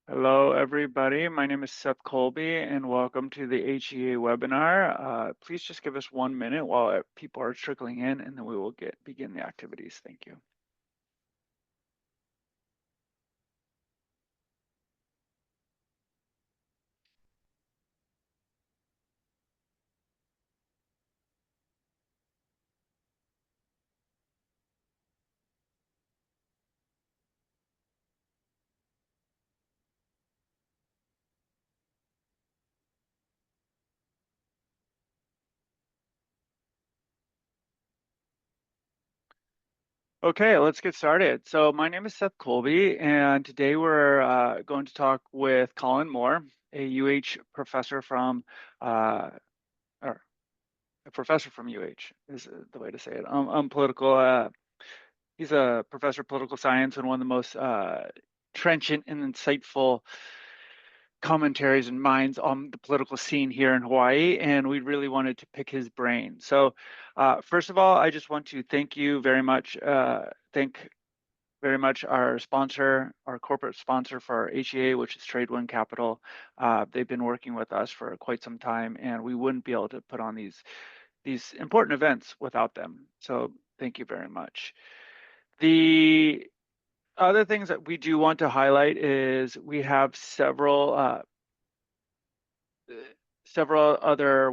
Hello, everybody. My name is Seth Colby, and welcome to the HEA webinar. Please just give us 1 minute while people are trickling in, and then we will begin the activities. Thank you. Okay, let's get started. So my name is Seth Colby, and today we're going to talk with Colin Moore, a UH professor from, or a professor from UH is the way to say it. Political. He's a professor of political science and one of the most trenchant and insightful commentaries and minds on the political scene here in Hawaii, and we really wanted to pick his brain. So first of all, I just want to thank you very much, thank very much our sponsor, our corporate sponsor for our HEA, which is Trade One Capital. They've been working with us for quite some time, and we wouldn't be able to put on these important events without them. So thank you very much. The other things that we do want to highlight is we have several other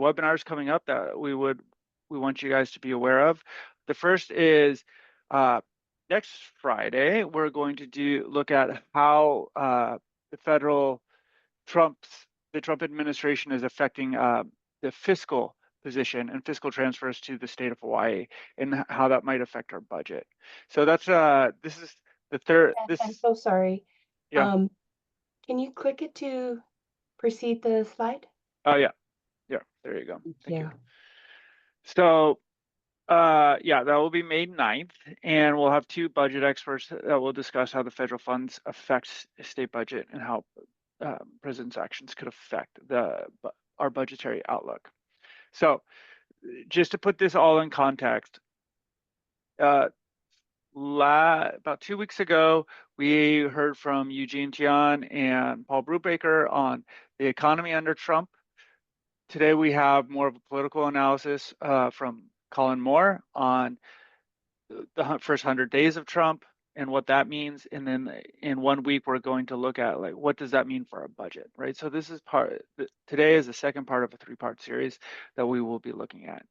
webinars coming up that we want you guys to be aware of. The first is next Friday. We're going to look at how the Trump administration is affecting the fiscal position and fiscal transfers to the state of Hawaii and how that might affect our budget. So that's this is the third. I'm so sorry. Yeah. Can you click it to proceed the slide? Oh yeah. There you go. Thank you. Yeah. So yeah, that will be May 9th, and we'll have two budget experts that will discuss how the federal funds affects state budget and how president's actions could affect our budgetary outlook. So just to put this all in context, about 2 weeks ago, we heard from Eugene Tian and Paul Brubaker on the economy under Trump. Today, we have more of a political analysis from Colin Moore on the first 100 days of Trump and what that means. And then in 1 week, we're going to look at like, what does that mean for our budget, right? So this is today is the second part of a 3-part series that we will be looking at.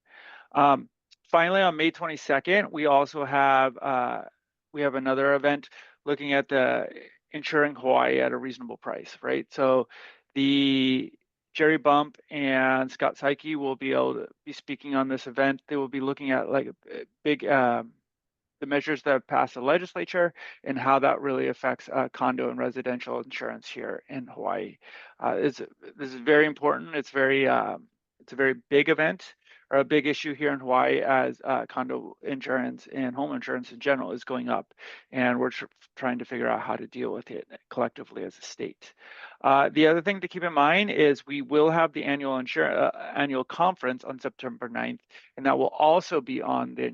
Finally, on May 22nd, we also have another event looking at the insuring Hawaii at a reasonable price, right? So the Jerry Bump and Scott Psyche will be able to be speaking on this event. They will be looking at like big the measures that have passed the legislature and how that really affects condo and residential insurance here in Hawaii. This is very important. It's a very big event or a big issue here in Hawaii as condo insurance and home insurance in general is going up, and we're trying to figure out how to deal with it collectively as a state. The other thing to keep in mind is we will have the annual conference on September 9th, and that will also be on the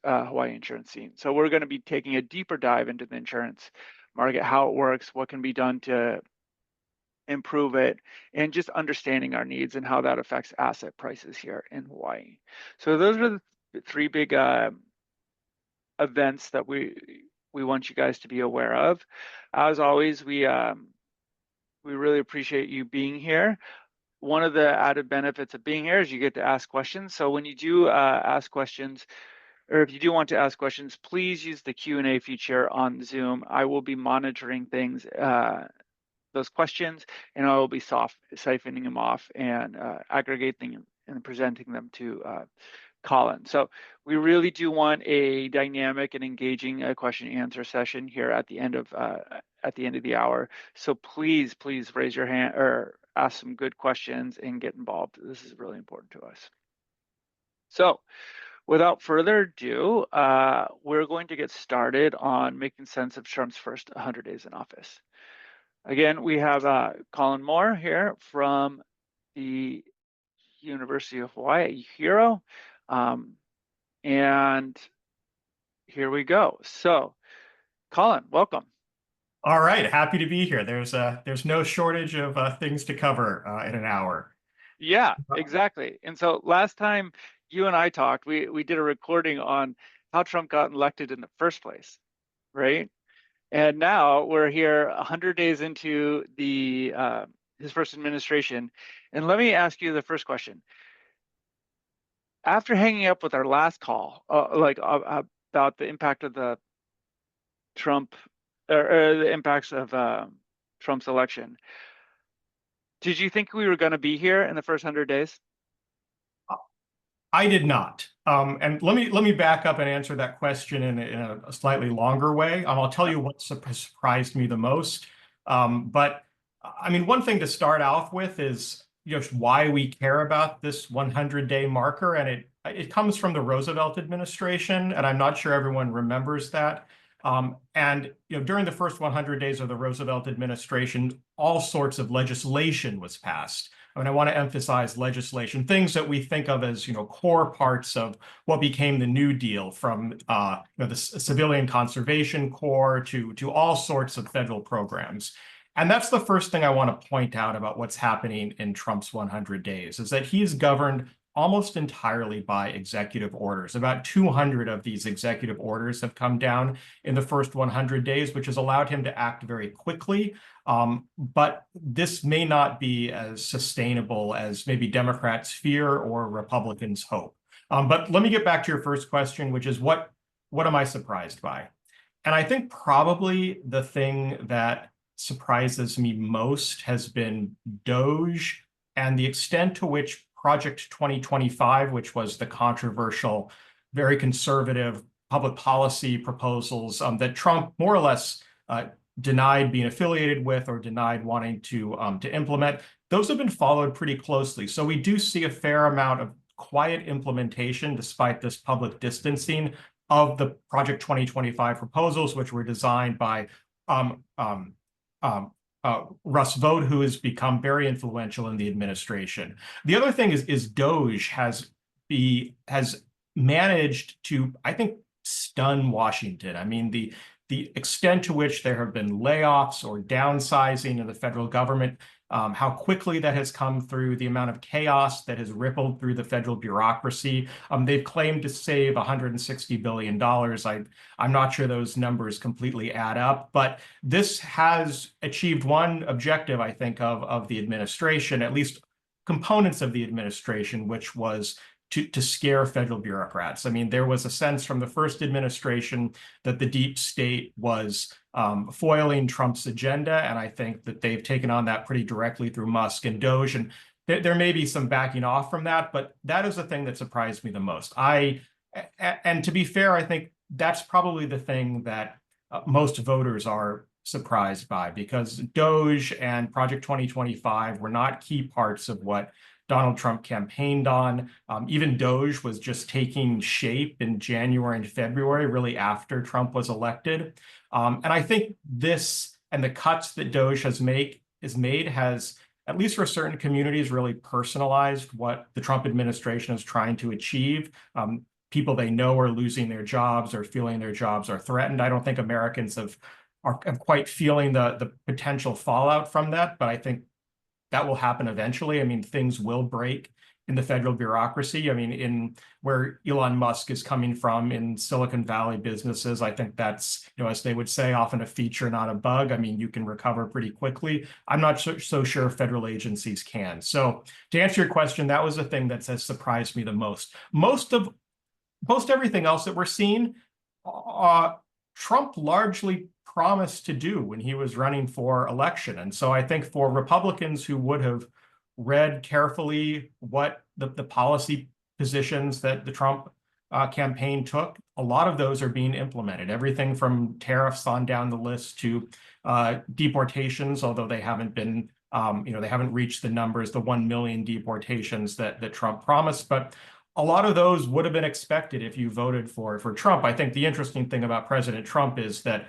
Hawaii insurance scene. So we're going to be taking a deeper dive into the insurance market, how it works, what can be done to improve it, and just understanding our needs and how that affects asset prices here in Hawaii. So those are the 3 big events that we want you guys to be aware of. As always, we really appreciate you being here. One of the added benefits of being here is you get to ask questions. So when you do ask questions, or if you do want to ask questions, please use the Q&A feature on Zoom. I will be monitoring those questions, and I will be siphoning them off and aggregating and presenting them to Colin. So we really do want a dynamic and engaging question and answer session here at the end of the hour. So please raise your hand or ask some good questions and get involved. This is really important to us. So without further ado, we're going to get started on making sense of Trump's first 100 days in office. Again, we have Colin Moore here from the University of Hawaii, Hero. And here we go. So, Colin, welcome. All right, happy to be here. There's no shortage of things to cover in an hour. Yeah, exactly. And so last time you and I talked, we did a recording on how Trump got elected in the first place, right? And now we're here 100 days into the his first administration. And let me ask you the first question. After hanging up with our last call, about the impact of the Trump or the impacts of Trump's election, did you think we were going to be here in the first 100 days? I did not. And let me back up and answer that question in a slightly longer way. I'll tell you what surprised me the most. But I mean, one thing to start off with is just why we care about this 100-day marker, and it comes from the Roosevelt administration, and I'm not sure everyone remembers that. And during the first 100 days of the Roosevelt administration, all sorts of legislation was passed. I mean, I want to emphasize legislation, things that we think of as, core parts of what became the New Deal, from the Civilian Conservation Corps to all sorts of federal programs. And that's the first thing I want to point out about what's happening in Trump's 100 days, is that he's governed almost entirely by executive orders. About 200 of these executive orders have come down in the first 100 days, which has allowed him to act very quickly. But this may not be as sustainable as maybe Democrats fear or Republicans hope. But let me get back to your first question, which is what am I surprised by? And I think probably the thing that surprises me most has been DOGE and the extent to which Project 2025, which was the controversial, very conservative public policy proposals that Trump more or less denied being affiliated with or denied wanting to implement, those have been followed pretty closely. So we do see a fair amount of quiet implementation despite this public distancing of the Project 2025 proposals, which were designed by Russ Vought, who has become very influential in the administration. The other thing is DOGE has managed to, I think, stun Washington. I mean, the extent to which there have been layoffs or downsizing of the federal government, how quickly that has come through, the amount of chaos that has rippled through the federal bureaucracy. They've claimed to save $160 billion. I'm not sure those numbers completely add up, but this has achieved one objective, I think, of the administration, at least components of the administration, which was to scare federal bureaucrats. I mean, there was a sense from the first administration that the deep state was foiling Trump's agenda, and I think that they've taken on that pretty directly through Musk and DOGE, and there may be some backing off from that, but that is the thing that surprised me the most. And to be fair, I think that's probably the thing that most voters are surprised by, because DOGE and Project 2025 were not key parts of what Donald Trump campaigned on. Even DOGE was just taking shape in January and February, really after Trump was elected. And I think this and the cuts that DOGE has made has, at least for certain communities, really personalized what the Trump administration is trying to achieve. People they know are losing their jobs or feeling their jobs are threatened. I don't think Americans are quite feeling the potential fallout from that, but I think that will happen eventually. I mean, things will break in the federal bureaucracy. I mean, in where Elon Musk is coming from in Silicon Valley businesses, I think that's, as they would say, often a feature, not a bug. I mean, you can recover pretty quickly. I'm not so sure federal agencies can. So to answer your question, that was the thing that has surprised me the most. Most everything else that we're seeing, Trump largely promised to do when he was running for election. And so I think for Republicans who would have read carefully what the policy positions that the Trump campaign took, a lot of those are being implemented. Everything from tariffs on down the list to deportations, although they haven't been, they haven't reached the numbers, the 1 million deportations that Trump promised. But a lot of those would have been expected if you voted for Trump. I think the interesting thing about President Trump is that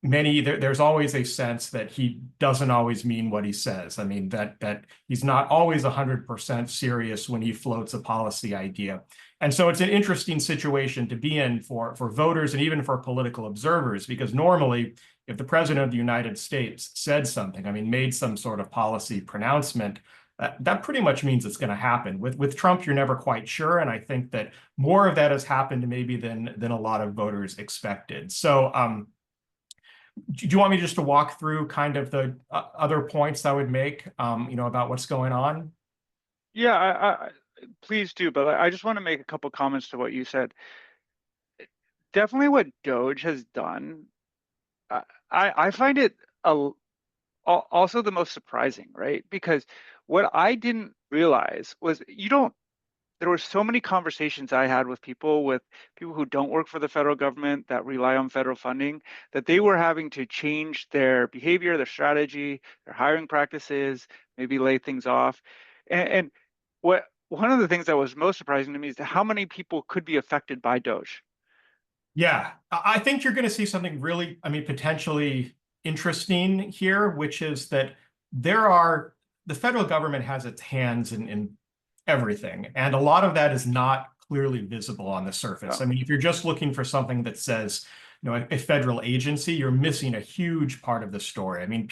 there's always a sense that he doesn't always mean what he says. I mean, that he's not always 100% serious when he floats a policy idea. And so it's an interesting situation to be in for voters and even for political observers, because normally if the president of the United States said something, I mean, made some sort of policy pronouncement, that pretty much means it's going to happen. With Trump, you're never quite sure. And I think that more of that has happened maybe than a lot of voters expected. So do you want me just to walk through kind of the other points I would make, about what's going on? Yeah, I please do, but I just want to make a couple comments to what you said. Definitely what Doge has done, I find it also the most surprising, right? Because what I didn't realize was there were so many conversations I had with people who don't work for the federal government that rely on federal funding, that they were having to change their behavior, their strategy, their hiring practices, maybe lay things off. And one of the things that was most surprising to me is how many people could be affected by Doge. Yeah, I think you're going to see something really, potentially interesting here, which is that the federal government has its hands in everything. And a lot of that is not clearly visible on the surface. Yeah. I mean, if you're just looking for something that says, a federal agency, you're missing a huge part of the story. I mean,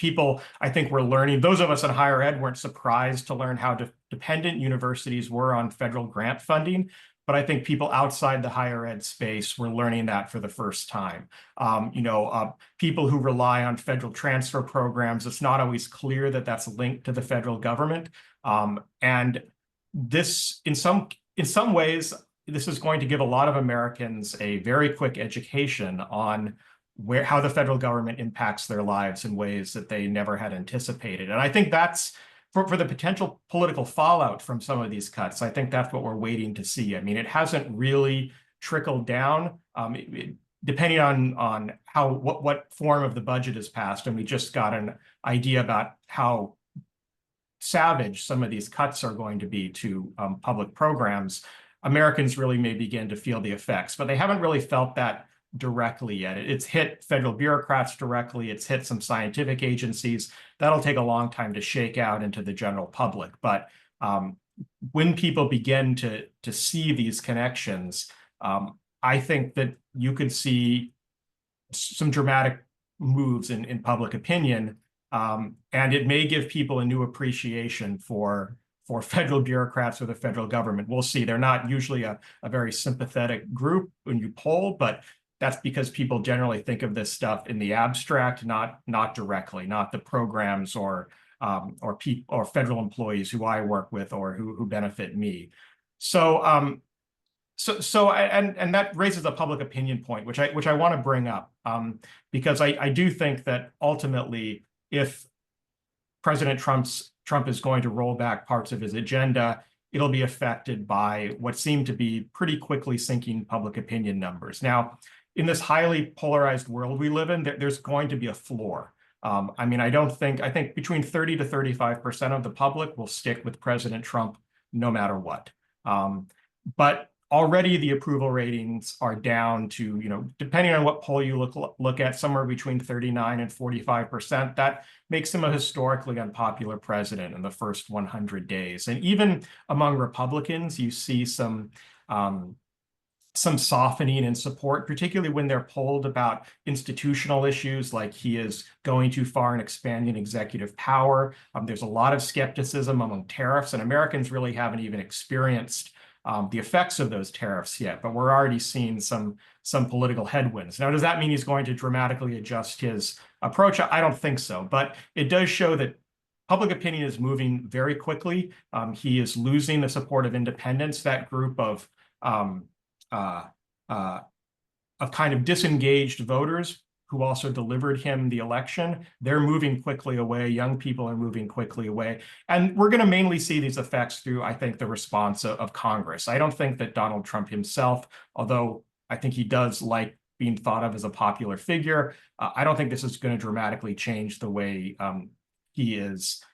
I think we're learning, those of us in higher ed weren't surprised to learn how dependent universities were on federal grant funding. But I think people outside the higher ed space were learning that for the first time. People who rely on federal transfer programs, it's not always clear that that's linked to the federal government. And this, in some ways, this is going to give a lot of Americans a very quick education on how the federal government impacts their lives in ways that they never had anticipated. And I think that's, for the potential political fallout from some of these cuts, I think that's what we're waiting to see. I mean, it hasn't really trickled down, depending on what form of the budget is passed. And we just got an idea about how savage some of these cuts are going to be to public programs. Americans really may begin to feel the effects, but they haven't really felt that directly yet. It's hit federal bureaucrats directly. It's hit some scientific agencies. That'll take a long time to shake out into the general public. But when people begin to see these connections, I think that you could see some dramatic moves in public opinion, and it may give people a new appreciation for federal bureaucrats or the federal government. We'll see. They're not usually a very sympathetic group when you poll, but that's because people generally think of this stuff in the abstract, not directly, not the programs or federal employees who I work with or who benefit me. So that raises a public opinion point, which I want to bring up, because I do think that ultimately, if President Trump is going to roll back parts of his agenda, it'll be affected by what seem to be pretty quickly sinking public opinion numbers. Now, in this highly polarized world we live in, there's going to be a floor. I think between 30 to 35% of the public will stick with President Trump no matter what. But already the approval ratings are down to, depending on what poll you look at, somewhere between 39 and 45%. That makes him a historically unpopular president in the first 100 days. And even among Republicans, you see some softening in support, particularly when they're polled about institutional issues like he is going too far in expanding executive power. There's a lot of skepticism among tariffs, and Americans really haven't even experienced the effects of those tariffs yet, but we're already seeing some political headwinds. Now, does that mean he's going to dramatically adjust his approach? I don't think so, but it does show that public opinion is moving very quickly. He is losing the support of independents, that group of kind of disengaged voters who also delivered him the election. They're moving quickly away. Young people are moving quickly away. And we're going to mainly see these effects through, I think, the response of Congress. I don't think that Donald Trump himself, although I think he does like being thought of as a popular figure, I don't think this is going to dramatically change the way he is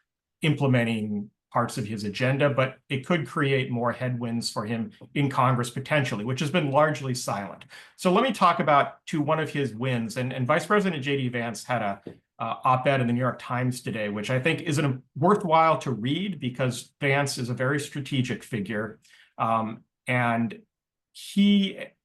implementing parts of his agenda, but it could create more headwinds for him in Congress potentially, which has been largely silent. So let me talk about one of his wins. And Vice President J.D. Vance had a op-ed in the New York Times today, which I think is worthwhile to read because Vance is a very strategic figure. And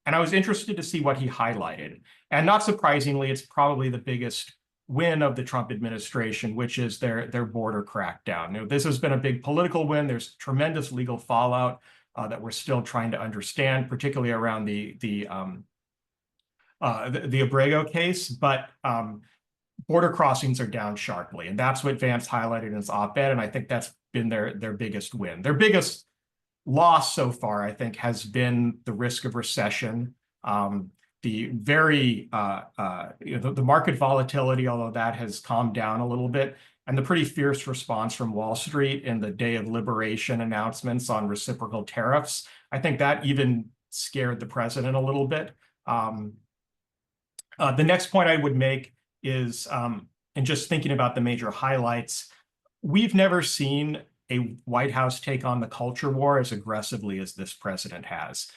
I was interested to see what he highlighted. And not surprisingly, it's probably the biggest win of the Trump administration, which is their border crackdown. You know, this has been a big political win. There's tremendous legal fallout that we're still trying to understand, particularly around the Abrego case. But border crossings are down sharply, and that's what Vance highlighted in his op-ed. And I think that's been their biggest win. Their biggest loss so far, I think, has been the risk of recession. The very the market volatility, although that has calmed down a little bit, and the pretty fierce response from Wall Street in the day of liberation announcements on reciprocal tariffs. I think that even scared the president a little bit. The next point I would make is, and just thinking about the major highlights, we've never seen a White House take on the culture war as aggressively as this president has.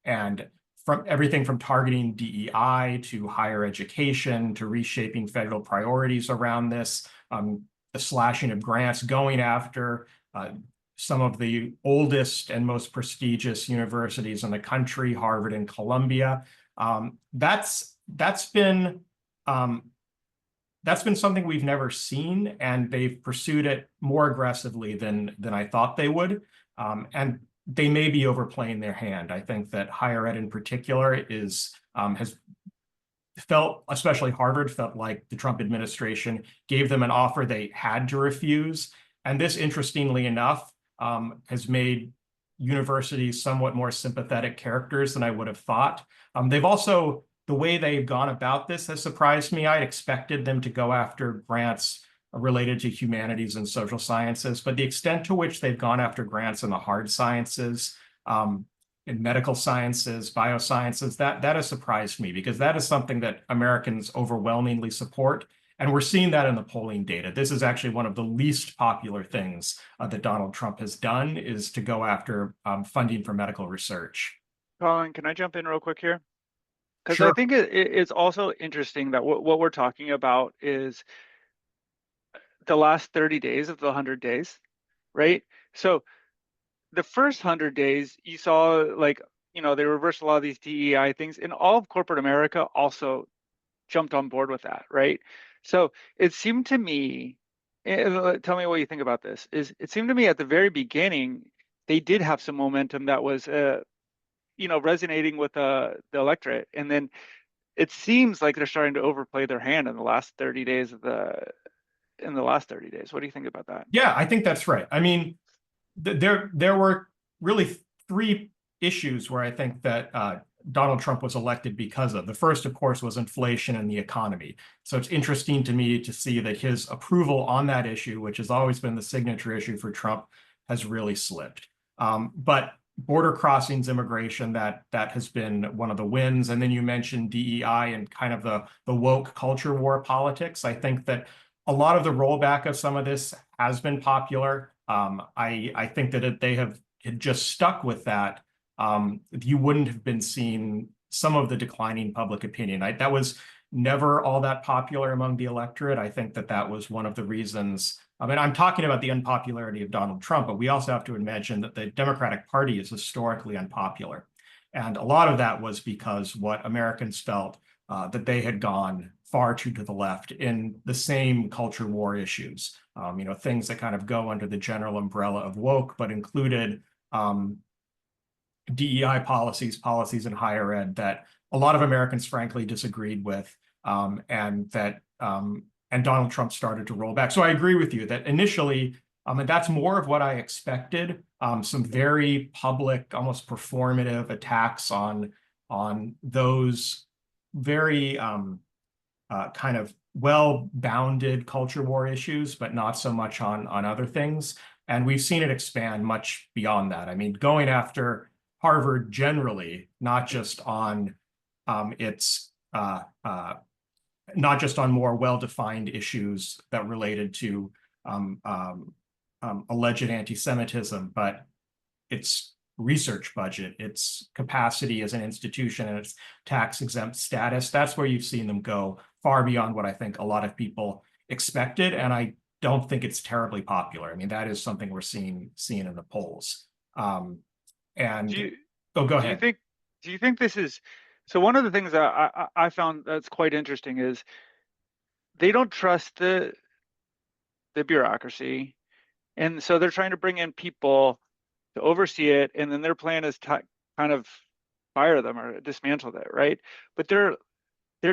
And from everything from targeting DEI to higher education to reshaping federal priorities around this, the slashing of grants, going after some of the oldest and most prestigious universities in the country, Harvard and Columbia. That's been something we've never seen, and they've pursued it more aggressively than I thought they would. And they may be overplaying their hand. I think that higher ed in particular has felt, especially Harvard, felt like the Trump administration gave them an offer they had to refuse. And this, interestingly enough, has made universities somewhat more sympathetic characters than I would have thought. They've also, the way they've gone about this has surprised me. I'd expected them to go after grants related to humanities and social sciences, but the extent to which they've gone after grants in the hard sciences, in medical sciences, biosciences, that has surprised me, because that is something that Americans overwhelmingly support. And we're seeing that in the polling data. This is actually one of the least popular things that Donald Trump has done, is to go after funding for medical research. Colin, can I jump in real quick here? Because Sure. I think it's also interesting that what we're talking about is the last 30 days of the 100 days, right? So the first 100 days, you saw, like, they reversed a lot of these DEI things, and all of corporate America also jumped on board with that, right? So it seemed to me, and tell me what you think about this, it seemed to me at the very beginning, they did have some momentum that was, resonating with the electorate. And then it seems like they're starting to overplay their hand in the last 30 days What do you think about that? Yeah, I think that's right. I mean, there were really three issues where I think that Donald Trump was elected because of. The first, of course, was inflation and the economy. So it's interesting to me to see that his approval on that issue, which has always been the signature issue for Trump, has really slipped. But border crossings, immigration, that has been one of the wins. And then you mentioned DEI and kind of the woke culture war politics. I think that a lot of the rollback of some of this has been popular. I think that if they had just stuck with that, you wouldn't have been seeing some of the declining public opinion. That was never all that popular among the electorate. I think that was one of the reasons. I mean, I'm talking about the unpopularity of Donald Trump, but we also have to imagine that the Democratic Party is historically unpopular. And a lot of that was because what Americans felt that they had gone far too to the left in the same culture war issues, things that kind of go under the general umbrella of woke, but included DEI policies in higher ed that a lot of Americans frankly disagreed with, and Donald Trump started to roll back. So I agree with you that initially, and that's more of what I expected, some very public, almost performative attacks on those very kind of well-bounded culture war issues, but not so much on other things. And we've seen it expand much beyond that. I mean, going after Harvard generally, not just on not just on more well-defined issues that related to alleged anti-Semitism, but its research budget, its capacity as an institution, and its tax-exempt status. That's where you've seen them go far beyond what I think a lot of people expected, and I don't think it's terribly popular. I mean, that is something we're seeing in the polls. Go ahead. Do you think this is, so one of the things that I found that's quite interesting is they don't trust the bureaucracy. And so they're trying to bring in people to oversee it. And then their plan is to kind of fire them or dismantle it, right? But their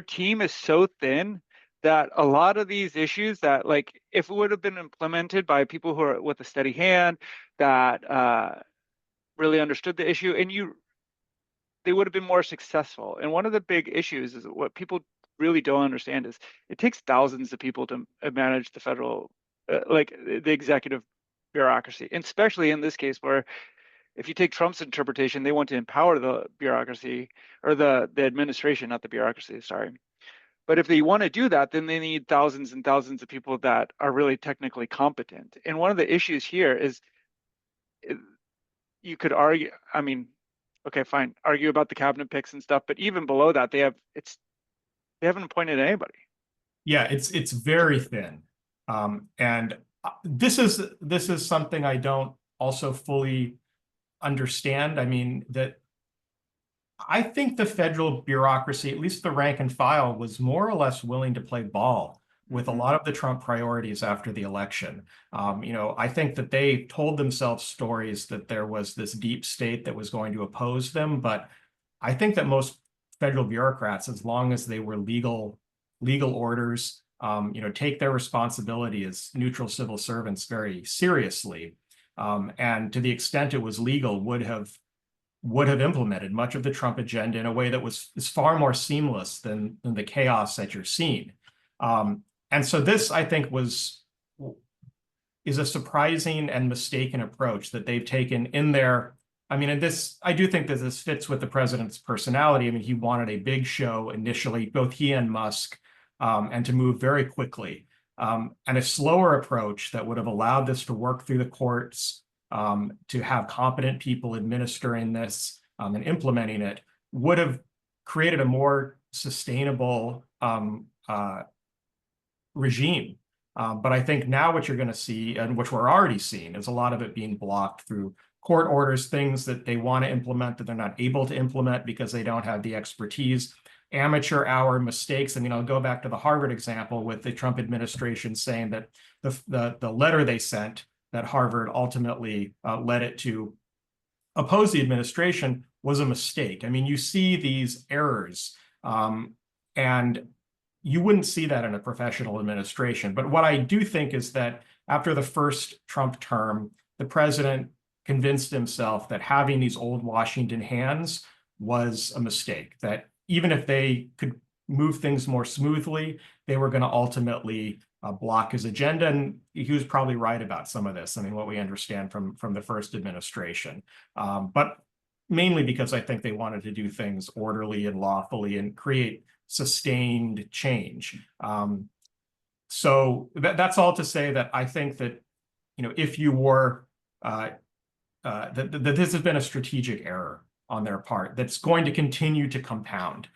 team is so thin that a lot of these issues that, like, if it would have been implemented by people who are with a steady hand that really understood the issue, and they would have been more successful. And one of the big issues is what people really don't understand is it takes thousands of people to manage the federal, like the executive bureaucracy, and especially in this case where if you take Trump's interpretation, they want to empower the bureaucracy or the administration, not the bureaucracy, sorry. But if they want to do that, then they need thousands and thousands of people that are really technically competent. And one of the issues here is you could argue, I mean, okay, fine, argue about the cabinet picks and stuff, but even below that, they haven't appointed anybody. Yeah, it's very thin. And this is something I don't also fully understand. I mean, that I think the federal bureaucracy, at least the rank and file, was more or less willing to play ball with a lot of the Trump priorities after the election. I think that they told themselves stories that there was this deep state that was going to oppose them, but I think that most federal bureaucrats, as long as they were legal orders, take their responsibility as neutral civil servants very seriously. And to the extent it was legal, would have implemented much of the Trump agenda in a way that is far more seamless than the chaos that you're seeing. And so this, I think, is a surprising and mistaken approach that they've taken in their. I mean, I do think that this fits with the president's personality. I mean, he wanted a big show initially, both he and Musk, and to move very quickly. And a slower approach that would have allowed this to work through the courts, to have competent people administering this and implementing it, would have created a more sustainable regime. But I think now what you're going to see, and which we're already seeing, is a lot of it being blocked through court orders, things that they want to implement that they're not able to implement because they don't have the expertise, amateur hour mistakes. I mean, I'll go back to the Harvard example with the Trump administration saying that the letter they sent that Harvard ultimately led it to oppose the administration was a mistake. I mean, you see these errors, and you wouldn't see that in a professional administration. But what I do think is that after the first Trump term, the president convinced himself that having these old Washington hands was a mistake, that even if they could move things more smoothly, they were going to ultimately block his agenda. And he was probably right about some of this. I mean, what we understand from the first administration. But mainly because I think they wanted to do things orderly and lawfully and create sustained change. So that's all to say that I think that, if you were, that this has been a strategic error on their part that's going to continue to compound,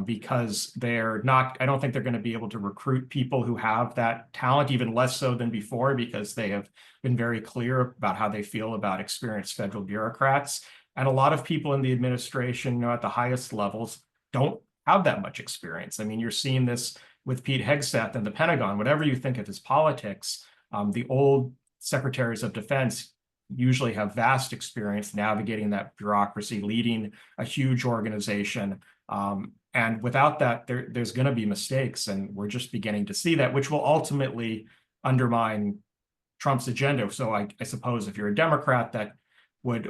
because I don't think they're going to be able to recruit people who have that talent, even less so than before, because they have been very clear about how they feel about experienced federal bureaucrats. And a lot of people in the administration, at the highest levels, don't have that much experience. I mean, you're seeing this with Pete Hegseth and the Pentagon. Whatever you think of his politics, the old secretaries of defense usually have vast experience navigating that bureaucracy, leading a huge organization. And without that, there's going to be mistakes. And we're just beginning to see that, which will ultimately undermine Trump's agenda. So I suppose if you're a Democrat, that would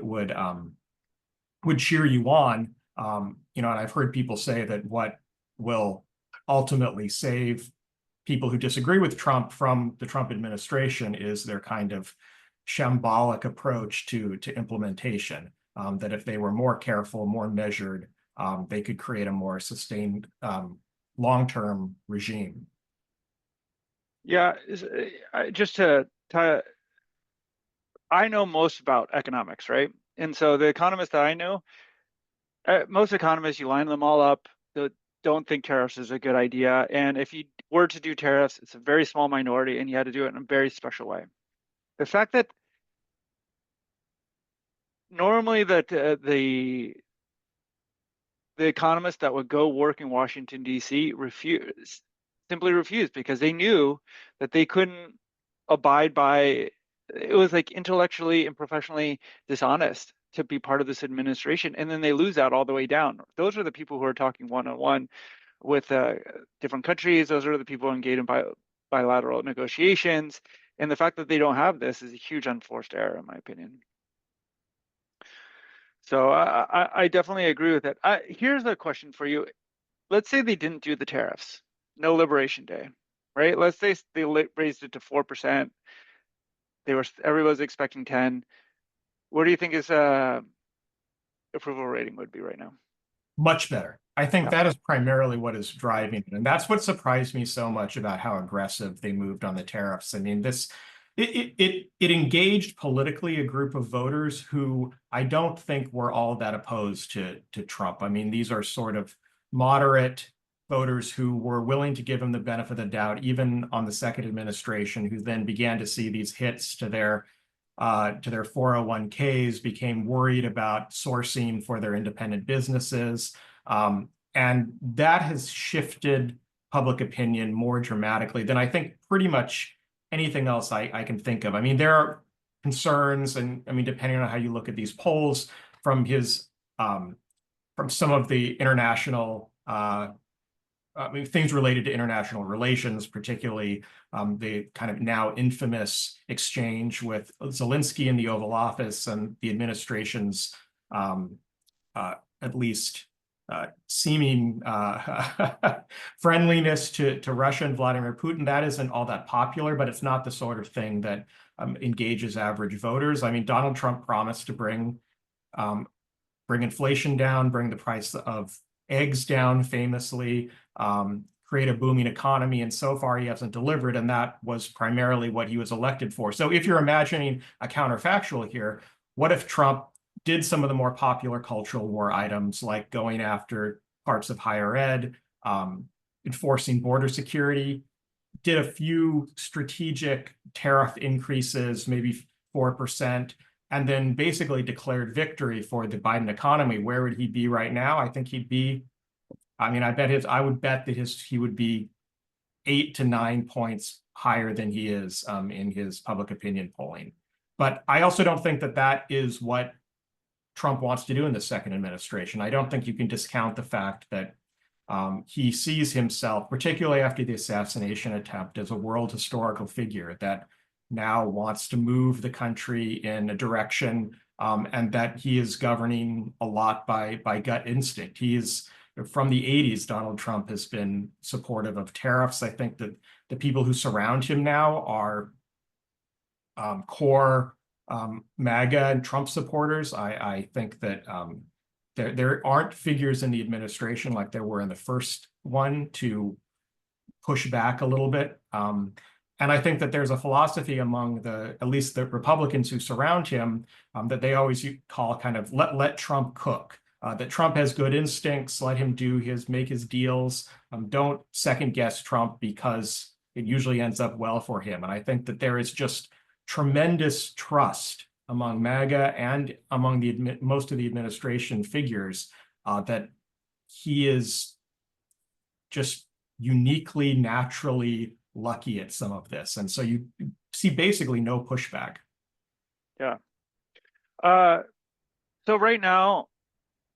cheer you on. And I've heard people say that what will ultimately save people who disagree with Trump from the Trump administration is their kind of shambolic approach to implementation. That if they were more careful, more measured, they could create a more sustained long-term regime. Yeah, just I know most about economics, right? And so the economists that I know, most economists, you line them all up, don't think tariffs is a good idea. And if you were to do tariffs, it's a very small minority and you had to do it in a very special way. The fact that normally that the the economists that would go work in Washington, D.C. simply refused because they knew that they couldn't abide by, it was like intellectually and professionally dishonest to be part of this administration. And then they lose out all the way down. Those are the people who are talking one-on-one with different countries. Those are the people engaged in bilateral negotiations. And the fact that they don't have this is a huge unforced error, in my opinion. So I definitely agree with it. Here's a question for you. Let's say they didn't do the tariffs, no Liberation Day, right? Let's say they raised it to 4%. Everybody's expecting 10. What do you think his approval rating would be right now? Much better. I think that is primarily what is driving it. And that's what surprised me so much about how aggressive they moved on the tariffs. I mean, it engaged politically a group of voters who I don't think were all that opposed to Trump. I mean, these are sort of moderate voters who were willing to give him the benefit of the doubt, even on the second administration, who then began to see these hits to their 401ks, became worried about sourcing for their independent businesses. And that has shifted public opinion more dramatically than I think pretty much anything else I can think of. I mean, there are concerns, and I mean, depending on how you look at these polls, from some of the international things related to international relations, particularly the kind of now infamous exchange with Zelensky in the Oval Office and the administration's at least seeming friendliness to Russia and Vladimir Putin. That isn't all that popular, but it's not the sort of thing that engages average voters. I mean, Donald Trump promised to bring inflation down, bring the price of eggs down famously, create a booming economy, and so far he hasn't delivered, and that was primarily what he was elected for. So if you're imagining a counterfactual here, what if Trump did some of the more popular cultural war items, like going after parts of higher ed, enforcing border security, did a few strategic tariff increases, maybe 4%, and then basically declared victory for the Biden economy? Where would he be right now? I think he'd be, I mean, I would bet that he would be 8 to 9 points higher than he is in his public opinion polling. But I also don't think that that is what Trump wants to do in the second administration. I don't think you can discount the fact that he sees himself, particularly after the assassination attempt, as a world historical figure that now wants to move the country in a direction, and that he is governing a lot by gut instinct. He is, from the 80s, Donald Trump has been supportive of tariffs. I think that the people who surround him now are core MAGA and Trump supporters. I think that there aren't figures in the administration like there were in the first one to push back a little bit. And I think that there's a philosophy among at least the Republicans who surround him, that they always call kind of let Trump cook. That Trump has good instincts, let him make his deals. Don't second guess Trump, because it usually ends up well for him. And I think that there is just tremendous trust among MAGA and among most of the administration figures that he is just uniquely, naturally lucky at some of this. And so you see basically no pushback. Yeah. So right now,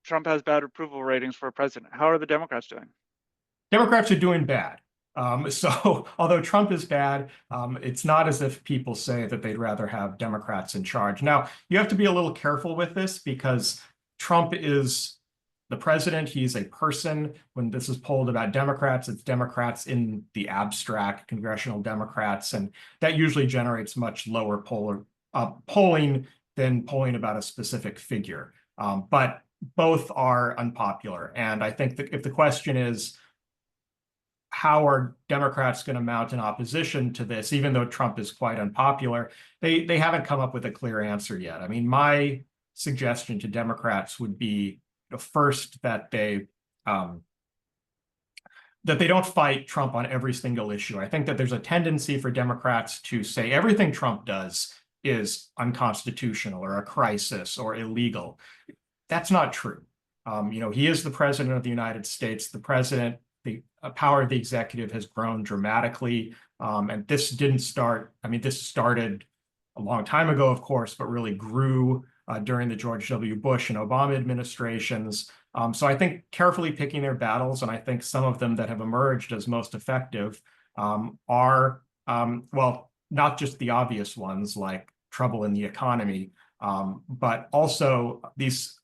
Trump has bad approval ratings for a president. How are the Democrats doing? Democrats are doing bad. So although Trump is bad, it's not as if people say that they'd rather have Democrats in charge. Now, you have to be a little careful with this, because Trump is the president. He's a person. When this is polled about Democrats, it's Democrats in the abstract, congressional Democrats, and that usually generates much lower polling than polling about a specific figure. But both are unpopular. And I think that if the question is, how are Democrats going to mount an opposition to this, even though Trump is quite unpopular, they haven't come up with a clear answer yet. I mean, my suggestion to Democrats would be, first, that they don't fight Trump on every single issue. I think that there's a tendency for Democrats to say everything Trump does is unconstitutional or a crisis or illegal. That's not true. He is the president of the United States. The president, the power of the executive has grown dramatically. And this didn't start, this started a long time ago, of course, but really grew during the George W. Bush and Obama administrations. So I think carefully picking their battles, and I think some of them that have emerged as most effective are, well, not just the obvious ones like trouble in the economy, but also these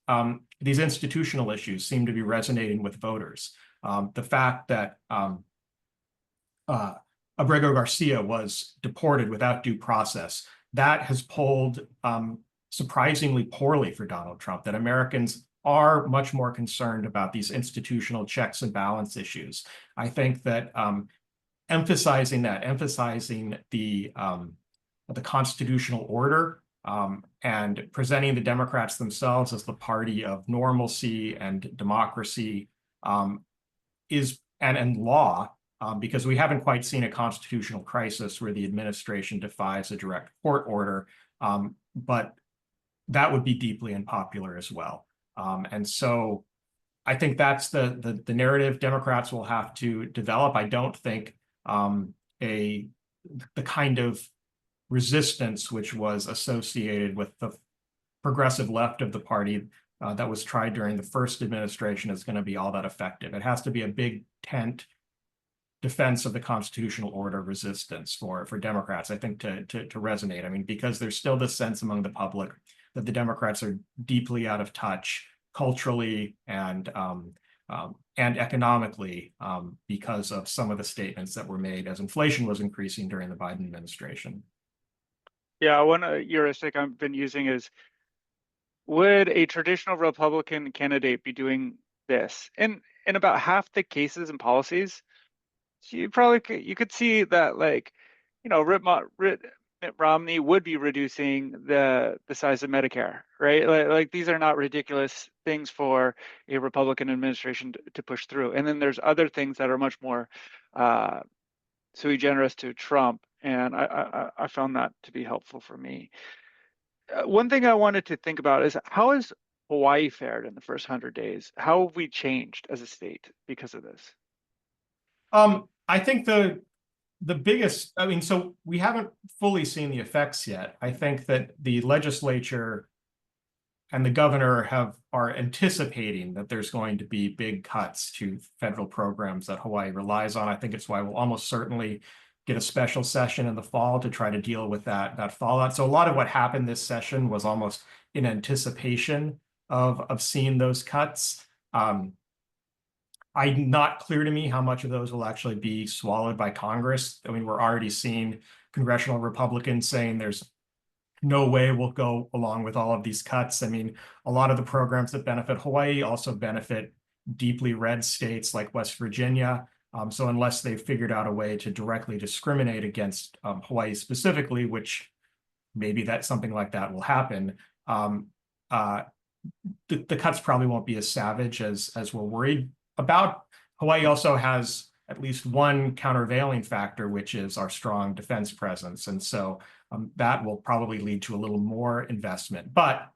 institutional issues seem to be resonating with voters. The fact that Abrego Garcia was deported without due process, that has polled surprisingly poorly for Donald Trump, that Americans are much more concerned about these institutional checks and balance issues. I think that emphasizing the constitutional order and presenting the Democrats themselves as the party of normalcy and democracy and law, because we haven't quite seen a constitutional crisis where the administration defies a direct court order, but that would be deeply unpopular as well. And so I think that's the narrative Democrats will have to develop. I don't think the kind of resistance which was associated with the progressive left of the party that was tried during the first administration is going to be all that effective. It has to be a big tent defense of the constitutional order resistance for Democrats, I think, to resonate. Because there's still this sense among the public that the Democrats are deeply out of touch culturally and economically because of some of the statements that were made as inflation was increasing during the Biden administration. Yeah, one heuristic I've been using is, would a traditional Republican candidate be doing this? And in about half the cases and policies, you could see that, like, Mitt Romney would be reducing the size of Medicare, right? Like these are not ridiculous things for a Republican administration to push through. And then there's other things that are much more sui generis to Trump, and I found that to be helpful for me. One thing I wanted to think about is, how has Hawaii fared in the first 100 days? How have we changed as a state because of this? I think the biggest, so we haven't fully seen the effects yet. I think that the legislature and the governor are anticipating that there's going to be big cuts to federal programs that Hawaii relies on. I think it's why we'll almost certainly get a special session in the fall to try to deal with that fallout. So a lot of what happened this session was almost in anticipation of seeing those cuts. Not clear to me how much of those will actually be swallowed by Congress. We're already seeing congressional Republicans saying there's no way we'll go along with all of these cuts. A lot of the programs that benefit Hawaii also benefit deeply red states like West Virginia. So unless they've figured out a way to directly discriminate against Hawaii specifically, which maybe something like that will happen, the cuts probably won't be as savage as we're worried about. Hawaii also has at least one countervailing factor, which is our strong defense presence. And so that will probably lead to a little more investment. But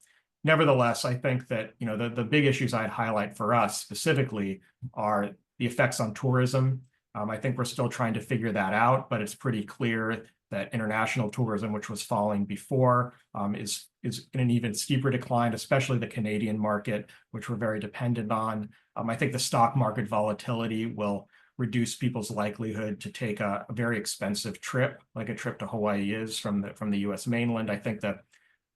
nevertheless, I think that the big issues I'd highlight for us specifically are the effects on tourism. I think we're still trying to figure that out, but it's pretty clear that international tourism, which was falling before, is in an even steeper decline, especially the Canadian market, which we're very dependent on. I think the stock market volatility will reduce people's likelihood to take a very expensive trip, like a trip to Hawaii is from the U.S. mainland. I think that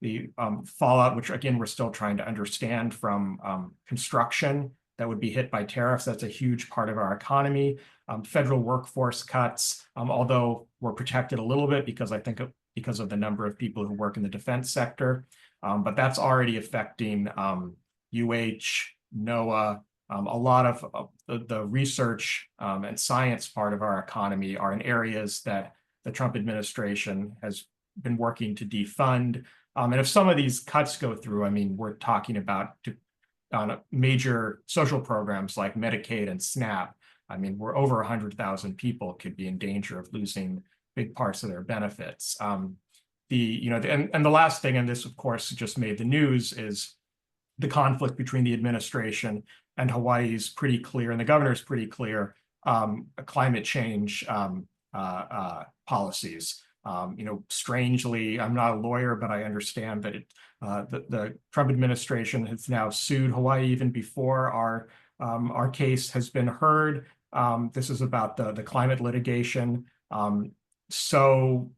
the fallout, which again we're still trying to understand from construction that would be hit by tariffs, that's a huge part of our economy. Federal workforce cuts, although we're protected a little bit because because of the number of people who work in the defense sector, but that's already affecting UH, NOAA. A lot of the research and science part of our economy are in areas that the Trump administration has been working to defund. And if some of these cuts go through, we're talking about on major social programs like Medicaid and SNAP. We're over 100,000 people could be in danger of losing big parts of their benefits. And the last thing, and this of course just made the news, is the conflict between the administration and Hawaii is pretty clear, and the governor is pretty clear. Climate change policies. Strangely, I'm not a lawyer, but I understand that the Trump administration has now sued Hawaii even before our case has been heard. This is about the climate litigation. So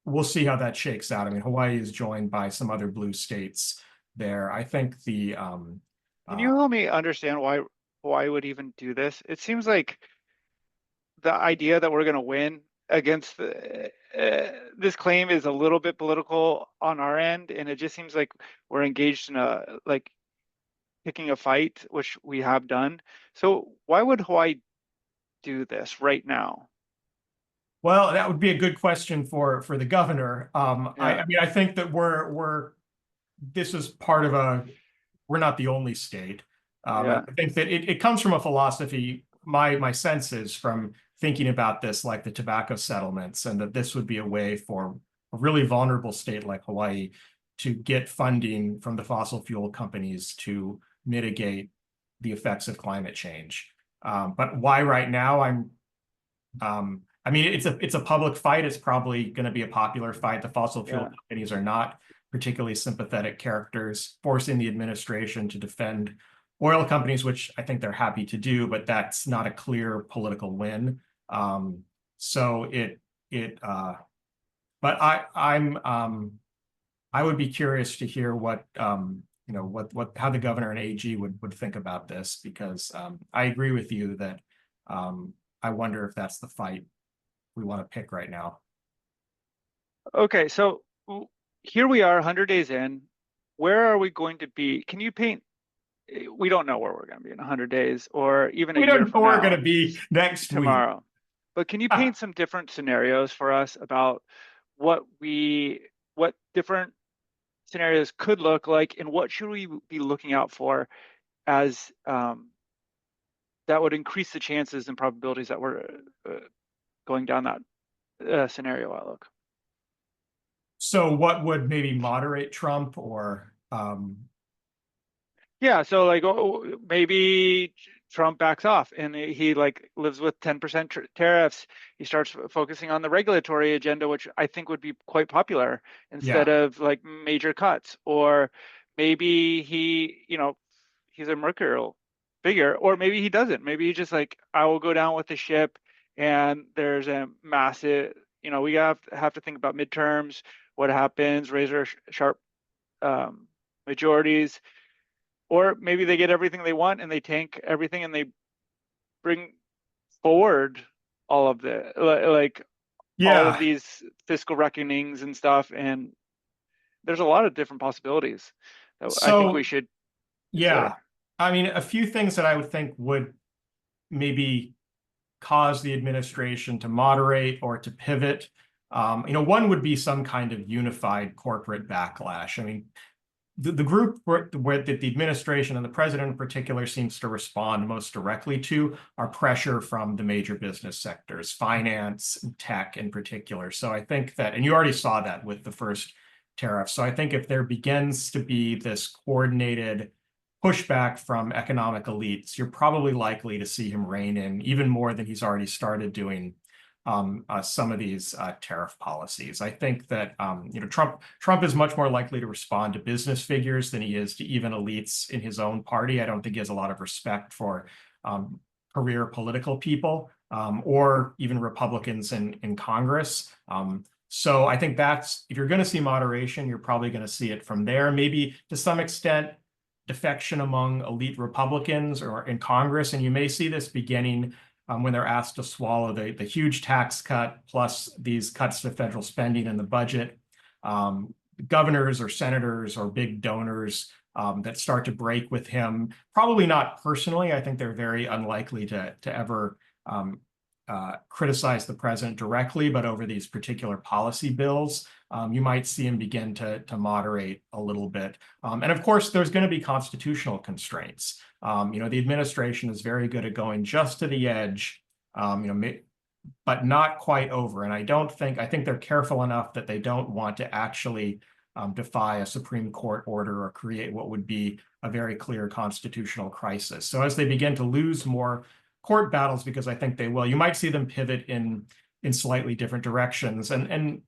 we'll see how that shakes out. I mean, Hawaii is joined by some other blue states there. I think the Can you help me understand why Hawaii would even do this? It seems like the idea that we're going to win against this claim is a little bit political on our end, and it just seems like we're engaged in picking a fight, which we have done. So why would Hawaii do this right now? Well, that would be a good question for the governor. Yeah. I mean, I think that this is part of we're not the only state. Yeah. I think that it comes from a philosophy, my sense is from thinking about this like the tobacco settlements, and that this would be a way for a really vulnerable state like Hawaii to get funding from the fossil fuel companies to mitigate the effects of climate change. But why right now? I mean, it's a public fight. It's probably going to be a popular fight. The fossil fuel companies are not particularly sympathetic characters, forcing the administration to defend oil companies, which I think they're happy to do, but that's not a clear political win. But I would be curious to hear what how the governor and AG would think about this, because I agree with you that I wonder if that's the fight we want to pick right now. Okay, so here we are 100 days in. Where are we going to be? Can you paint? We don't know where we're going to be in 100 days, or even a year from now. We don't know where we're going to be next tomorrow. week. But can you paint some different scenarios for us about what different scenarios could look like, and what should we be looking out for as that would increase the chances and probabilities that we're going down that scenario outlook? So what would maybe moderate Trump, or yeah, so like maybe Trump backs off and he lives with 10% tariffs. He starts focusing on the regulatory agenda, which I think would be quite popular, instead of like major cuts. Or maybe he's a mercurial figure, or maybe he doesn't. Maybe he's just like, I will go down with the ship, and there's a massive, we have to think about midterms, what happens, razor sharp majorities. Or maybe they get everything they want and they tank everything and they bring forward all of all of these fiscal reckonings and stuff. And there's a lot of different possibilities that I think we should consider. I mean, a few things that I would think would maybe cause the administration to moderate or to pivot. One would be some kind of unified corporate backlash. I mean, the group where the administration and the president in particular seems to respond most directly to are pressure from the major business sectors, finance, and tech in particular. So I think that, and you already saw that with the first tariff. So I think if there begins to be this coordinated pushback from economic elites, you're probably likely to see him rein in even more than he's already started doing some of these tariff policies. I think that Trump is much more likely to respond to business figures than he is to even elites in his own party. I don't think he has a lot of respect for career political people or even Republicans in Congress. So I think if you're going to see moderation, you're probably going to see it from there. Maybe to some extent, defection among elite Republicans or in Congress, and you may see this beginning when they're asked to swallow the huge tax cut plus these cuts to federal spending in the budget. Governors or senators or big donors that start to break with him, probably not personally. I think they're very unlikely to ever criticize the president directly, but over these particular policy bills, you might see him begin to moderate a little bit. And of course, there's going to be constitutional constraints. The administration is very good at going just to the edge, but not quite over. And I think they're careful enough that they don't want to actually defy a Supreme Court order or create what would be a very clear constitutional crisis. So as they begin to lose more court battles, because I think they will, you might see them pivot in slightly different directions. And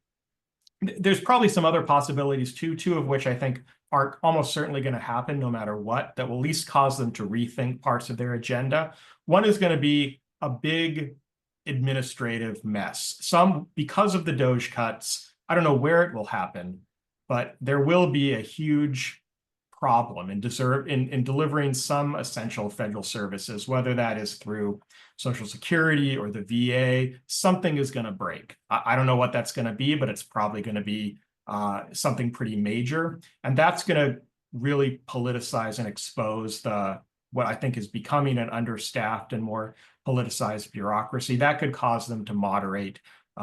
there's probably some other possibilities too, two of which I think are almost certainly going to happen no matter what, that will at least cause them to rethink parts of their agenda. One is going to be a big administrative mess. Some, because of the Doge cuts, I don't know where it will happen, but there will be a huge problem in delivering some essential federal services, whether that is through Social Security or the VA. Something is going to break. I don't know what that's going to be, but it's probably going to be something pretty major. And that's going to really politicize and expose what I think is becoming an understaffed and more politicized bureaucracy. That could cause them to moderate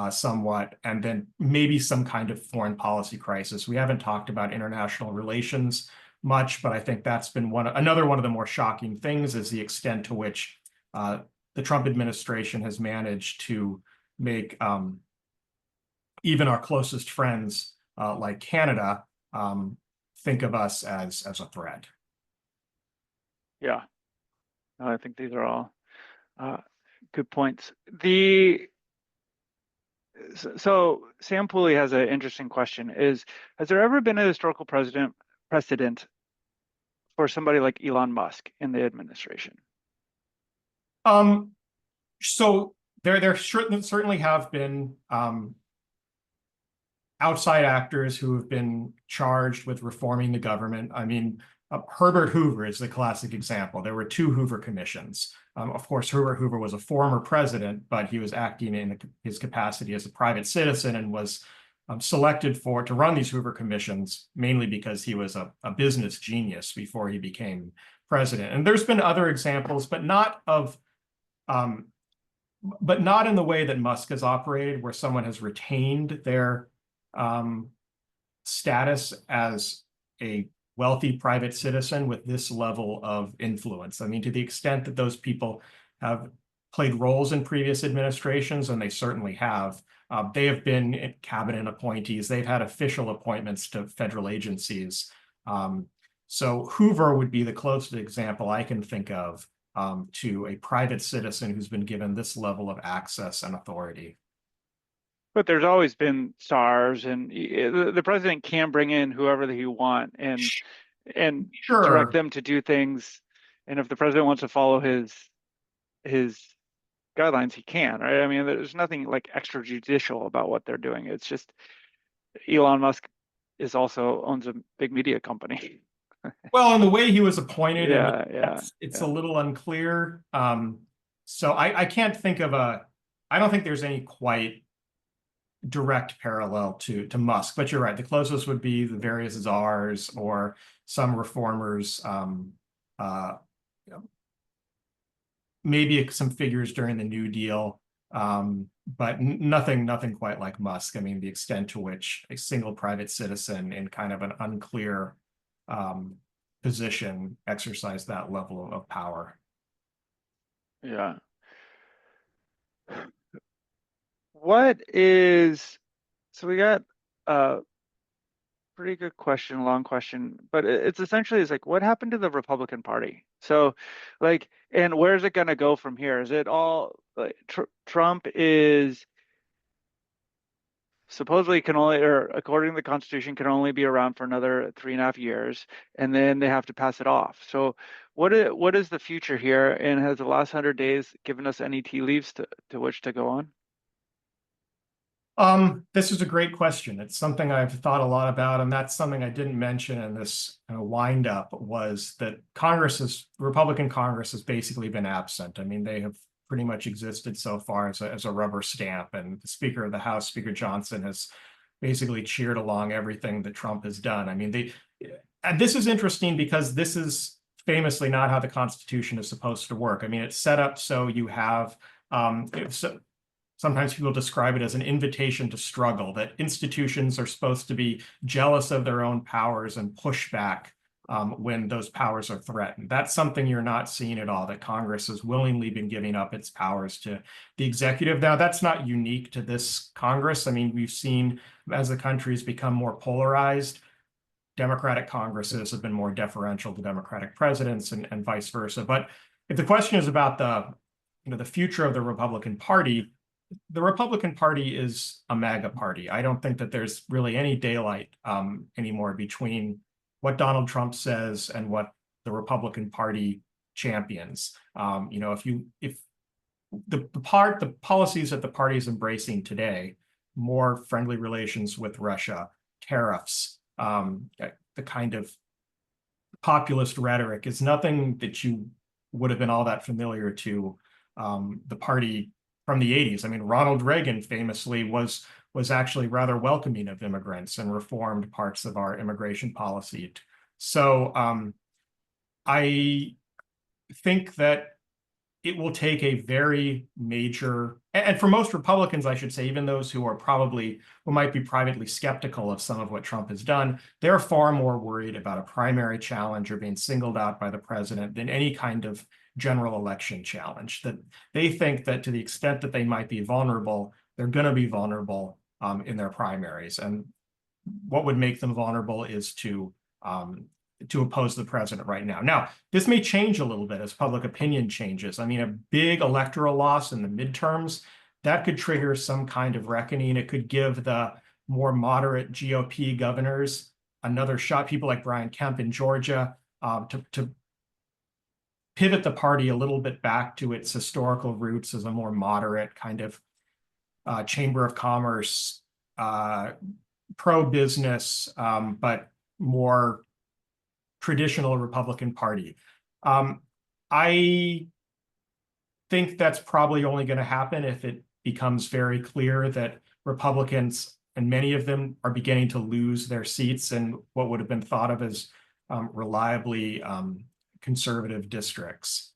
somewhat, and then maybe some kind of foreign policy crisis. We haven't talked about international relations much, but I think that's been another one of the more shocking things, is the extent to which the Trump administration has managed to make even our closest friends like Canada think of us as a threat. Yeah, no, I think these are all good points. So Sam Pooley has an interesting question: has there ever been a historical precedent for somebody like Elon Musk in the administration? So there certainly have been outside actors who have been charged with reforming the government. I mean, Herbert Hoover is the classic example. There were two Hoover commissions. Of course, Herbert Hoover was a former president, but he was acting in his capacity as a private citizen and was selected to run these Hoover commissions, mainly because he was a business genius before he became president. And there's been other examples, but not in the way that Musk has operated, where someone has retained their status as a wealthy private citizen with this level of influence. I mean, to the extent that those people have played roles in previous administrations, and they certainly have, they have been cabinet appointees. They've had official appointments to federal agencies. So Hoover would be the closest example I can think of to a private citizen who's been given this level of access and authority. But there's always been stars, and the president can bring in whoever he wants and Sure. direct them to do things. And if the president wants to follow his guidelines, he can, right? I mean, there's nothing like extrajudicial about what they're doing. It's just Elon Musk also owns a big media company. Well, and the way he was appointed, it's a little unclear. So I can't think of I don't think there's any quite direct parallel to Musk, but you're right. The closest would be the various czars or some reformers, maybe some figures during the New Deal, but nothing quite like Musk. I mean, the extent to which a single private citizen in kind of an unclear position exercised that level of power. Yeah. So we got a pretty good question, long question, but it's essentially like, what happened to the Republican Party? So like, and where's it going to go from here? Is it all like Trump is supposedly can only, or according to the Constitution, can only be around for another 3.5 years, and then they have to pass it off. So what is the future here? And has the last 100 days given us any tea leaves to which to go on? This is a great question. It's something I've thought a lot about, and that's something I didn't mention in this wind up, was that Republican Congress has basically been absent. I mean, they have pretty much existed so far as a rubber stamp, and the Speaker of the House, Speaker Johnson, has basically cheered along everything that Trump has done. I mean, and this is interesting because this is famously not how the Constitution is supposed to work. I mean, it's set up so you have sometimes people describe it as an invitation to struggle, that institutions are supposed to be jealous of their own powers and push back when those powers are threatened. That's something you're not seeing at all, that Congress has willingly been giving up its powers to the executive. Now, that's not unique to this Congress. I mean, we've seen as the country has become more polarized, Democratic Congresses have been more deferential to Democratic presidents and vice versa. But if the question is about the future of the Republican Party, the Republican Party is a MAGA party. I don't think that there's really any daylight anymore between what Donald Trump says and what the Republican Party champions. If the policies that the party is embracing today, more friendly relations with Russia, tariffs, the kind of populist rhetoric is nothing that you would have been all that familiar to the party from the 80s. I mean, Ronald Reagan famously was actually rather welcoming of immigrants and reformed parts of our immigration policy. So I think that it will take a very major, and for most Republicans, I should say, even those who might be privately skeptical of some of what Trump has done, they're far more worried about a primary challenge or being singled out by the president than any kind of general election challenge. That they think that to the extent that they might be vulnerable, they're going to be vulnerable in their primaries. And what would make them vulnerable is to oppose the president right now. Now, this may change a little bit as public opinion changes. I mean, a big electoral loss in the midterms, that could trigger some kind of reckoning. It could give the more moderate GOP governors another shot, people like Brian Kemp in Georgia, to pivot the party a little bit back to its historical roots as a more moderate kind of Chamber of Commerce, pro-business, but more traditional Republican Party. I think that's probably only going to happen if it becomes very clear that Republicans, and many of them, are beginning to lose their seats in what would have been thought of as reliably conservative districts.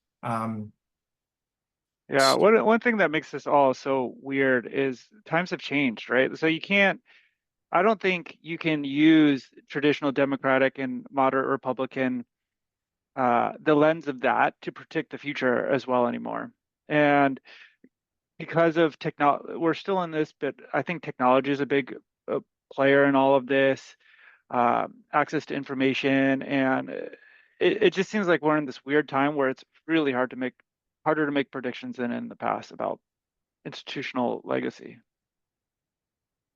Yeah, one thing that makes this all so weird is times have changed, right? So I don't think you can use traditional Democratic and moderate Republican, the lens of that to predict the future as well anymore. And because of technology, we're still in this, but I think technology is a big player in all of this, access to information, and it just seems like we're in this weird time where it's really harder to make predictions than in the past about institutional legacy.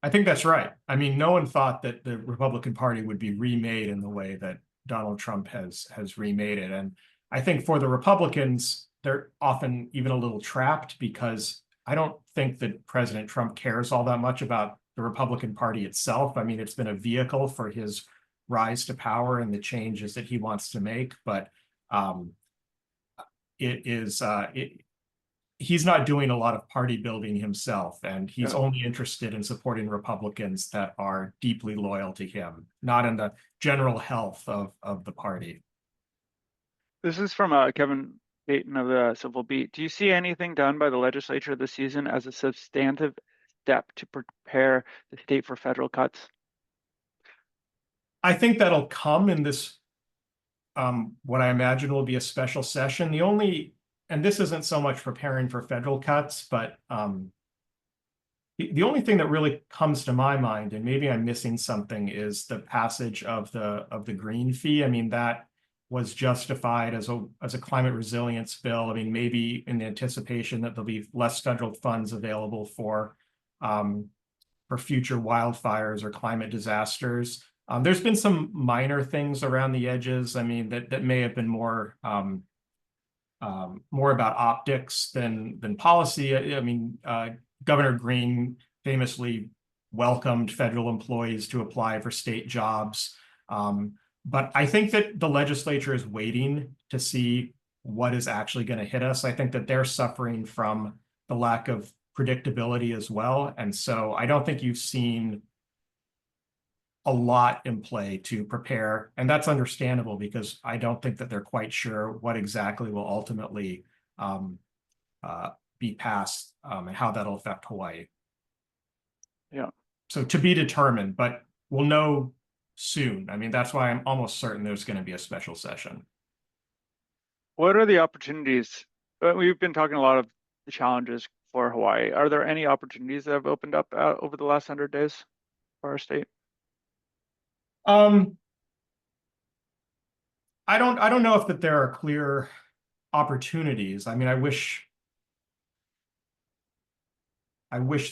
I think that's right. I mean, no one thought that the Republican Party would be remade in the way that Donald Trump has remade it. And I think for the Republicans, they're often even a little trapped because I don't think that President Trump cares all that much about the Republican Party itself. I mean, it's been a vehicle for his rise to power and the changes that he wants to make, but he's not doing a lot of party building himself, and he's only interested in supporting Republicans that are deeply loyal to him, not in the general health of the party. This is from Kevin Payton of the Civil Beat. Do you see anything done by the legislature this season as a substantive step to prepare the state for federal cuts? I think that'll come in this, what I imagine will be a special session. And this isn't so much preparing for federal cuts, but the only thing that really comes to my mind, and maybe I'm missing something, is the passage of the green fee. I mean, that was justified as a climate resilience bill. I mean, maybe in the anticipation that there'll be less federal funds available for future wildfires or climate disasters. There's been some minor things around the edges. I mean, that may have been more about optics than policy. I mean, Governor Green famously welcomed federal employees to apply for state jobs. But I think that the legislature is waiting to see what is actually going to hit us. I think that they're suffering from the lack of predictability as well. And so I don't think you've seen a lot in play to prepare. And that's understandable because I don't think that they're quite sure what exactly will ultimately be passed and how that'll affect Hawaii. Yeah. So to be determined, but we'll know soon. I mean, that's why I'm almost certain there's going to be a special session. What are the opportunities? We've been talking a lot of the challenges for Hawaii. Are there any opportunities that have opened up over the last 100 days for our state? I don't know if that there are clear opportunities. I mean, I wish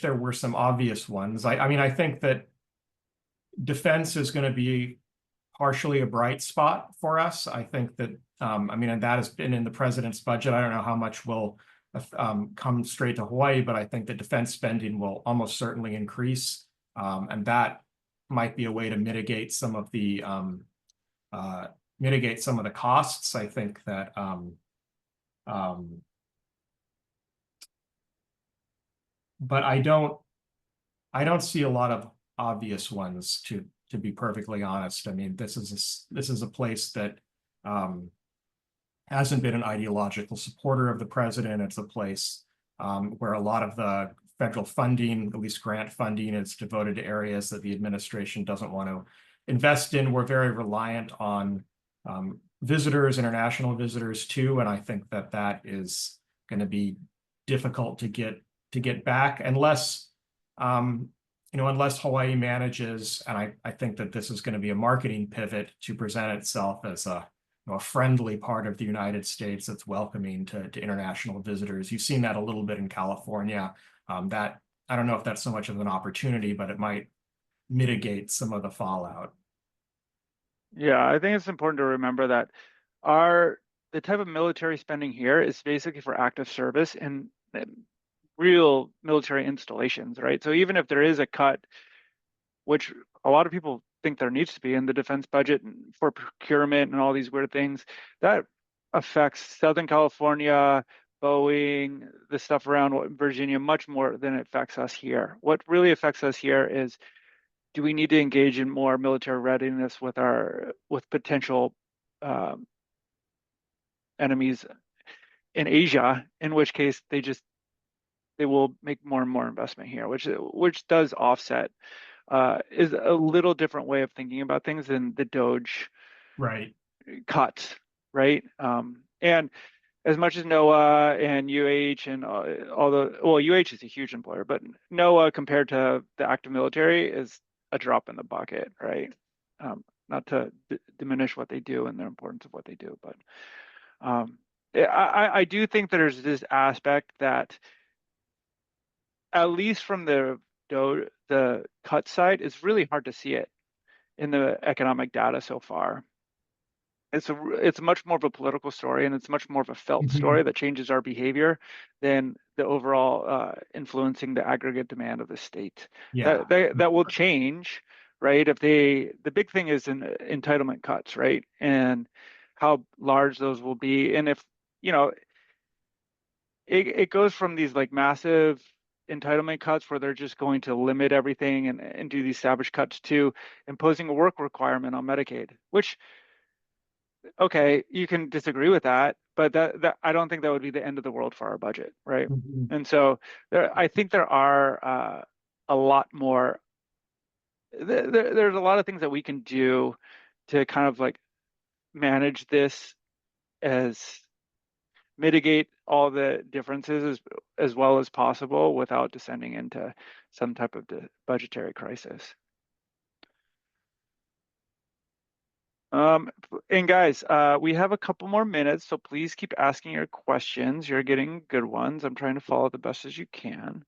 there were some obvious ones. I mean, I think that defense is going to be partially a bright spot for us. I think that, I mean, and that has been in the president's budget. I don't know how much will come straight to Hawaii, but I think that defense spending will almost certainly increase. And that might be a way to mitigate some of the costs. I think that but I don't see a lot of obvious ones, to be perfectly honest. I mean, this is a place that hasn't been an ideological supporter of the president. It's a place where a lot of the federal funding, at least grant funding, is devoted to areas that the administration doesn't want to invest in. We're very reliant on visitors, international visitors too, and I think that that is going to be difficult to get back unless unless Hawaii manages, and I think that this is going to be a marketing pivot to present itself as a friendly part of the United States that's welcoming to international visitors. You've seen that a little bit in California. That I don't know if that's so much of an opportunity, but it might mitigate some of the fallout. Yeah, I think it's important to remember that the type of military spending here is basically for active service and real military installations, right? So even if there is a cut, which a lot of people think there needs to be in the defense budget for procurement and all these weird things, that affects Southern California, Boeing, the stuff around Virginia much more than it affects us here. What really affects us here is, do we need to engage in more military readiness with potential enemies in Asia, in which case they will make more and more investment here, which does offset, is a little different way of thinking about things than the DOGE Right. cuts, right? And as much as NOAA and UH and UH is a huge employer, but NOAA compared to the active military is a drop in the bucket, right? Not to diminish what they do and the importance of what they do, but I do think that there's this aspect that, at least from the cut side, it's really hard to see it in the economic data so far. It's much more of a political story, and it's much more of a felt story that changes our behavior than the overall influencing the aggregate demand of the state. Yeah. That will change, right? The big thing is in entitlement cuts, right? And how large those will be. And if, it goes from these like massive entitlement cuts where they're just going to limit everything and do these savage cuts to imposing a work requirement on Medicaid, which, okay, you can disagree with that, but that I don't think that would be the end of the world for our budget, right? And so I think there are a lot more. There's a lot of things that we can do to kind of like manage this, as mitigate all the differences as well as possible without descending into some type of budgetary crisis. And guys, we have a couple more minutes, so please keep asking your questions. You're getting good ones. I'm trying to follow the best as you can.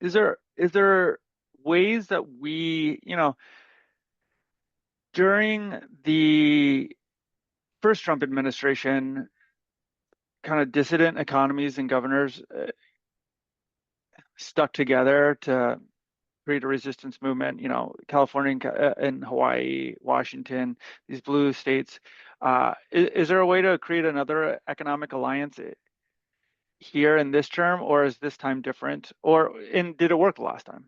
Is there ways that we, during the first Trump administration, kind of dissident economies and governors stuck together to create a resistance movement, California and Hawaii, Washington, these blue states. Is there a way to create another economic alliance here in this term, or is this time different? Did it work last time?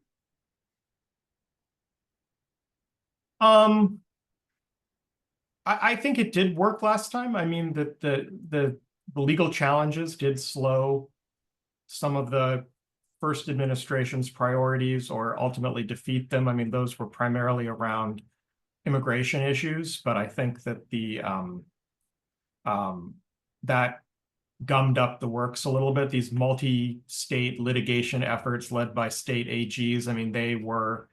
I think it did work last time. I mean, the legal challenges did slow some of the first administration's priorities or ultimately defeat them. I mean, those were primarily around immigration issues, but I think that that gummed up the works a little bit. These multi-state litigation efforts led by state AGs, I mean, they were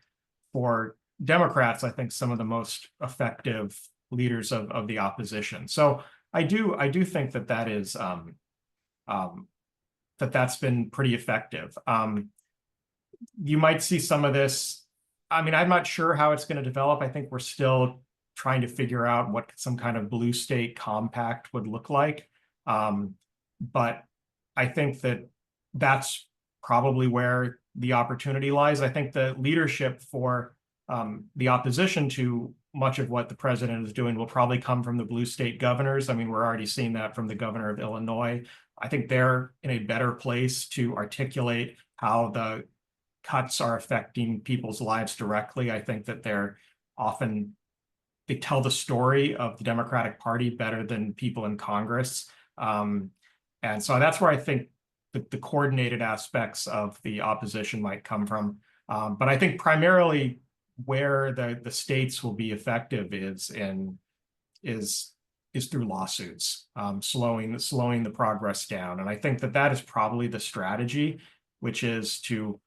for Democrats, I think, some of the most effective leaders of the opposition. So I do think that that is that's been pretty effective. You might see some of this. I mean, I'm not sure how it's going to develop. I think we're still trying to figure out what some kind of blue state compact would look like. But I think that that's probably where the opportunity lies. I think the leadership for the opposition to much of what the president is doing will probably come from the blue state governors. I mean, we're already seeing that from the governor of Illinois. I think they're in a better place to articulate how the cuts are affecting people's lives directly. I think that they tell the story of the Democratic Party better than people in Congress. And so that's where I think the coordinated aspects of the opposition might come from. But I think primarily where the states will be effective is through lawsuits, slowing the progress down. And I think that is probably the strategy, which is to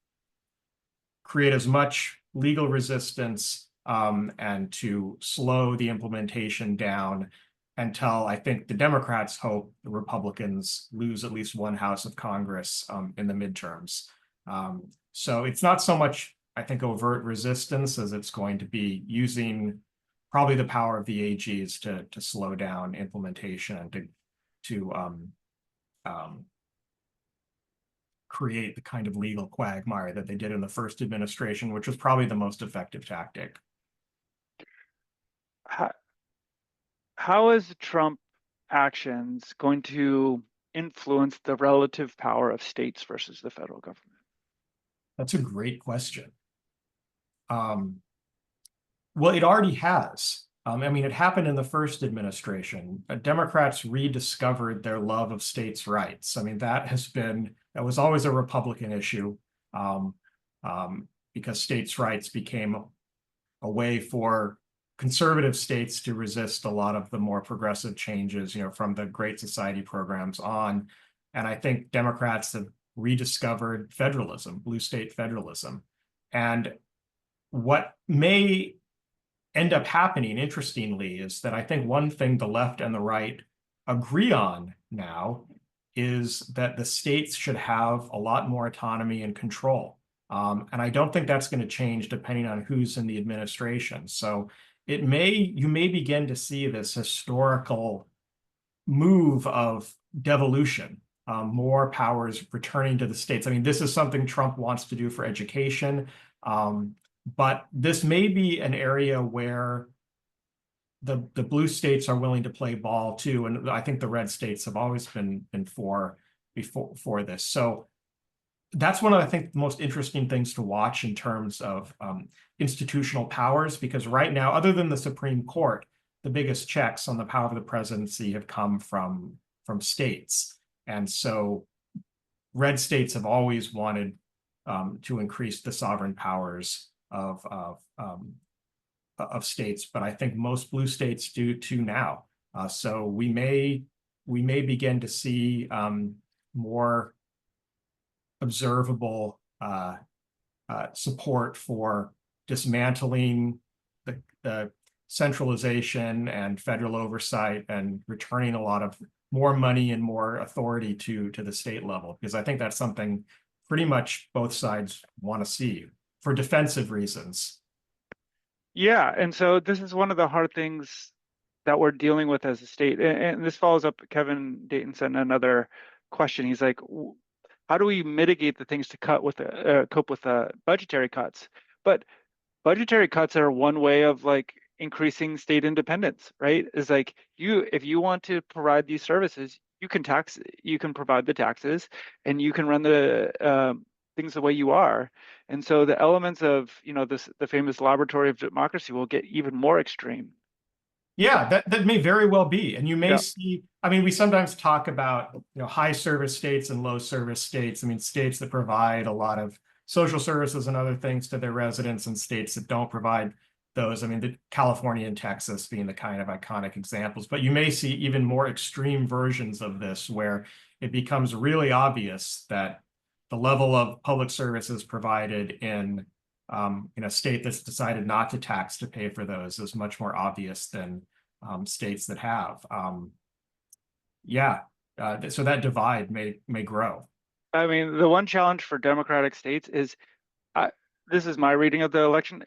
create as much legal resistance and to slow the implementation down until I think the Democrats hope the Republicans lose at least one House of Congress in the midterms. So it's not so much, I think, overt resistance as it's going to be using probably the power of the AGs to slow down implementation and to create the kind of legal quagmire that they did in the first administration, which was probably the most effective tactic. How is Trump actions going to influence the relative power of states versus the federal government? That's a great question. Well, it already has. I mean, it happened in the first administration. Democrats rediscovered their love of states' rights. I mean, that was always a Republican issue because states' rights became a way for conservative states to resist a lot of the more progressive changes, from the Great Society programs on. And I think Democrats have rediscovered federalism, blue state federalism. And what may end up happening, interestingly, is that I think one thing the left and the right agree on now is that the states should have a lot more autonomy and control. And I don't think that's going to change depending on who's in the administration. So you may begin to see this historical move of devolution, more powers returning to the states. I mean, this is something Trump wants to do for education. But this may be an area where the blue states are willing to play ball too, and I think the red states have always been for this. So that's one of, I think, the most interesting things to watch in terms of institutional powers, because right now, other than the Supreme Court, the biggest checks on the power of the presidency have come from states, and so red states have always wanted to increase the sovereign powers of states, but I think most blue states do too now. So we may begin to see more observable support for dismantling the centralization and federal oversight and returning a lot of more money and more authority to the state level, because I think that's something pretty much both sides want to see for defensive reasons. Yeah, and so this is one of the hard things that we're dealing with as a state. And this follows up, Kevin Dayton sent another question. He's like, how do we mitigate the things to cope with budgetary cuts? But budgetary cuts are one way of increasing state independence, right? Is like if you want to provide these services, you can provide the taxes, and you can run the things the way you are. And so the elements of the famous laboratory of democracy will get even more extreme. Yeah, that may very well be. And you may see, I mean, we sometimes talk about high service states and low service states. I mean, states that provide a lot of social services and other things to their residents, and states that don't provide those. I mean, California and Texas being the kind of iconic examples. But you may see even more extreme versions of this, where it becomes really obvious that the level of public services provided in in a state that's decided not to tax to pay for those is much more obvious than states that have. So that divide may grow. I mean, the one challenge for Democratic states is, this is my reading of the election.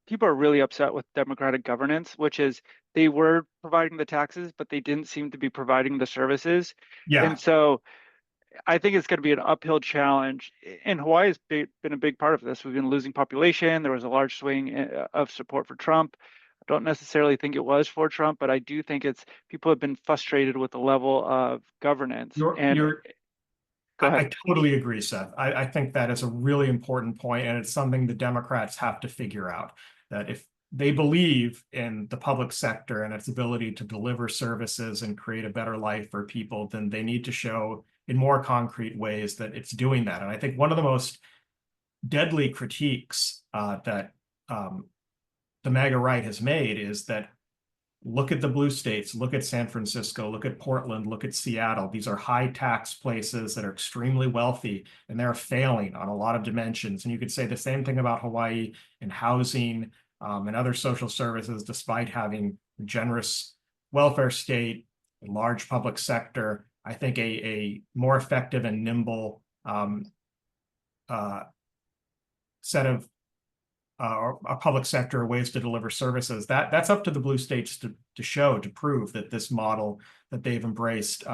People are really upset with Democratic governance, which is they were providing the taxes, but they didn't seem to be providing the services. Yeah. And so I think it's going to be an uphill challenge. And Hawaii has been a big part of this. We've been losing population. There was a large swing of support for Trump. I don't necessarily think it was for Trump, but I do think people have been frustrated with the level of governance. Go ahead. I totally agree, Seth. I think that is a really important point, and it's something the Democrats have to figure out, that if they believe in the public sector and its ability to deliver services and create a better life for people, then they need to show in more concrete ways that it's doing that. And I think one of the most deadly critiques that the MAGA right has made is that look at the blue states, look at San Francisco, look at Portland, look at Seattle. These are high tax places that are extremely wealthy, and they're failing on a lot of dimensions. And you could say the same thing about Hawaii in housing and other social services, despite having a generous welfare state, a large public sector. I think a more effective and nimble set of a public sector ways to deliver services, that's up to the blue states to prove that this model that they've embraced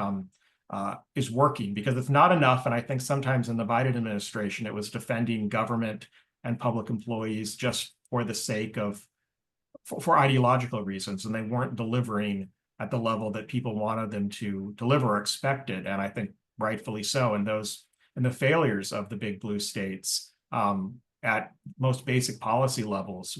is working, because it's not enough. And I think sometimes in the Biden administration, it was defending government and public employees just for the sake of for ideological reasons, and they weren't delivering at the level that people wanted them to deliver or expected. And I think rightfully so. And the failures of the big blue states at most basic policy levels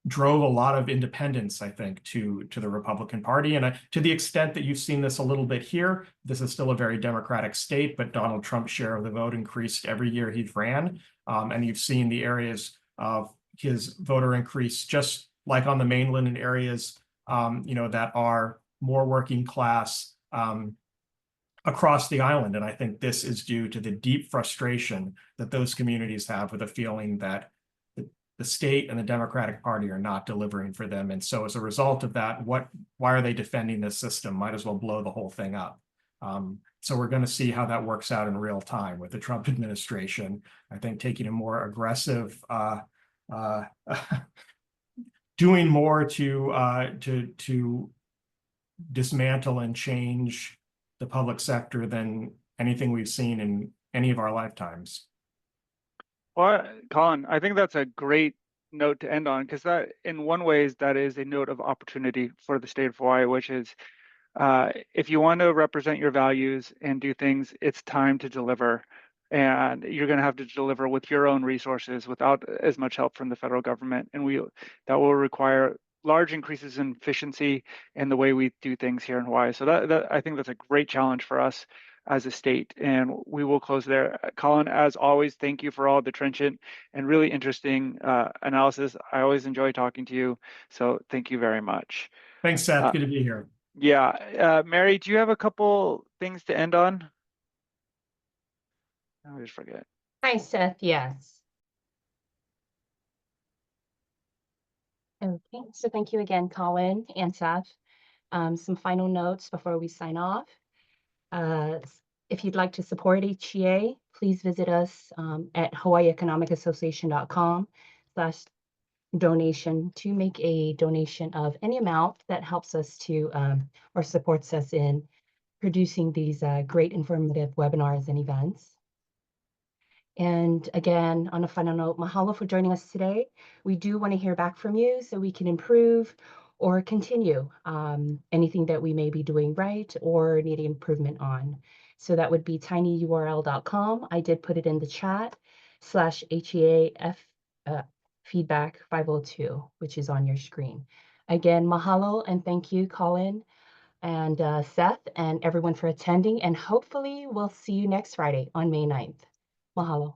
drove a lot of independence, I think, to the Republican Party. And to the extent that you've seen this a little bit here, this is still a very Democratic state, but Donald Trump's share of the vote increased every year he ran. And you've seen the areas of his voter increase, just like on the mainland, in areas that are more working class across the island. And I think this is due to the deep frustration that those communities have with a feeling that the state and the Democratic Party are not delivering for them. And so as a result of that, why are they defending this system? Might as well blow the whole thing up. So we're going to see how that works out in real time with the Trump administration. I think taking a more aggressive, doing more to dismantle and change the public sector than anything we've seen in any of our lifetimes. Well, Colin, I think that's a great note to end on, because that, in one way, that is a note of opportunity for the state of Hawaii, which is if you want to represent your values and do things, it's time to deliver. And you're going to have to deliver with your own resources without as much help from the federal government. And that will require large increases in efficiency in the way we do things here in Hawaii. So that I think that's a great challenge for us as a state. And we will close there. Colin, as always, thank you for all the trenchant and really interesting analysis. I always enjoy talking to you. So thank you very much. Thanks, Seth. Good to be here. Yeah. Mary, do you have a couple things to end on? I always forget. Hi, Seth. Yes. Okay, so thank you again, Colin and Seth. Some final notes before we sign off. If you'd like to support HEA, please visit us at hawaiieconomicassociation.com/donation to make a donation of any amount that helps us to or supports us in producing these great informative webinars and events. And again, on a final note, mahalo for joining us today. We do want to hear back from you so we can improve or continue anything that we may be doing right or needing improvement on. So that would be tinyurl.com. I did put it in the chat /HEA feedback 502, which is on your screen. Again, mahalo and thank you, Colin and Seth and everyone for attending. And hopefully we'll see you next Friday on May 9th. Mahalo.